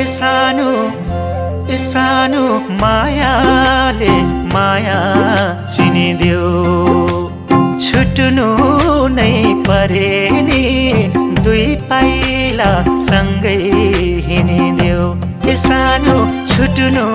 ए सानो मायाले माया चिनिदेऊ छुट्नु नै परे नि दुई पाइला सँगै हिँडिदेऊ ए सानो छुट्नु